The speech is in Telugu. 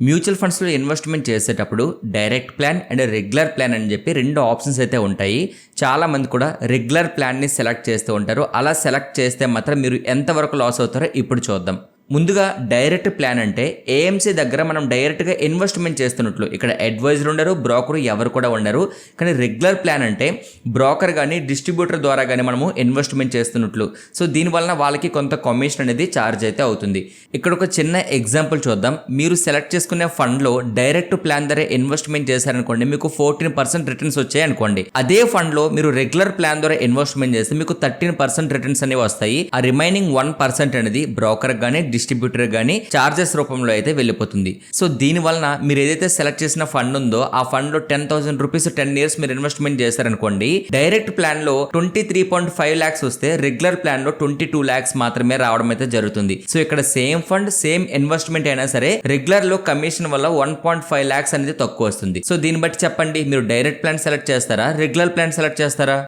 మ్యూచువల్ ఫండ్స్లో ఇన్వెస్ట్మెంట్ చేసేటప్పుడు direct plan and regular plan అని చెప్పి రెండు ఆప్షన్స్ అయితే ఉంటాయి. చాలా మంది కూడా రెగ్యులర్ ప్లాన్ని సెలెక్ట్ చేస్తూ ఉంటారు. అలా సెలెక్ట్ చేస్తే మాత్రం మీరు ఎంతవరకు లాస్ అవుతారో ఇప్పుడు చూద్దాం. ముందుగా డైరెక్ట్ ప్లాన్ అంటే ఏఎంసీ దగ్గర మనం డైరెక్ట్గా ఇన్వెస్ట్మెంట్ చేస్తున్నట్లు. ఇక్కడ అడ్వైజర్ ఉండరు, బ్రోకర్ ఎవరు కూడా ఉండరు. కానీ రెగ్యులర్ ప్లాన్ అంటే బ్రోకర్ కానీ డిస్ట్రిబ్యూటర్ ద్వారా కానీ మనము ఇన్వెస్ట్మెంట్ చేస్తున్నట్లు. సో దీనివలన వాళ్ళకి కొంత కమిషన్ అనేది ఛార్జ్ అయితే అవుతుంది. ఇక్కడ ఒక చిన్న ఎగ్జాంపుల్ చూద్దాం. మీరు సెలెక్ట్ చేసుకునే ఫండ్లో డైరెక్ట్ ప్లాన్ ద్వారా ఇన్వెస్ట్మెంట్ చేశారనుకోండి, మీకు 14% రిటర్న్స్ వచ్చాయి అనుకోండి. అదే ఫండ్లో మీరు రెగ్యులర్ ప్లాన్ ద్వారా ఇన్వెస్ట్మెంట్ చేస్తే మీకు 13% రిటర్న్స్ అనేవి వస్తాయి. ఆ రిమైనింగ్ 1% అనేది బ్రోకర్ కానీ డిస్ట్రిబ్యూటర్ గానీ చార్జెస్ రూపంలో అయితే వెళ్ళిపోతుంది. సో దీని వలన మీరు ఏదైతే సెలెక్ట్ చేసిన ఫండ్ ఉందో ఆ ఫండ్ లో 10,000 రూపీస్ 10 years మీరు ఇన్వెస్ట్మెంట్ చేశారనుకోండి, డైరెక్ట్ ప్లాన్ లో 23.5 lakhs వస్తే రెగ్యులర్ ప్లాన్ లో 22 lakhs మాత్రమే రావడం అయితే జరుగుతుంది. సో ఇక్కడ సేమ్ ఫండ్ సేమ్ ఇన్వెస్ట్మెంట్ అయినా సరే రెగ్యులర్ లో కమిషన్ వల్ల 1.5 lakhs అనేది తక్కువ వస్తుంది. సో దీన్ని బట్టి చెప్పండి, మీరు డైరెక్ట్ ప్లాన్ సెలెక్ట్ చేస్తారా, రెగ్యులర్ ప్లాన్ సెలెక్ట్ చేస్తారా?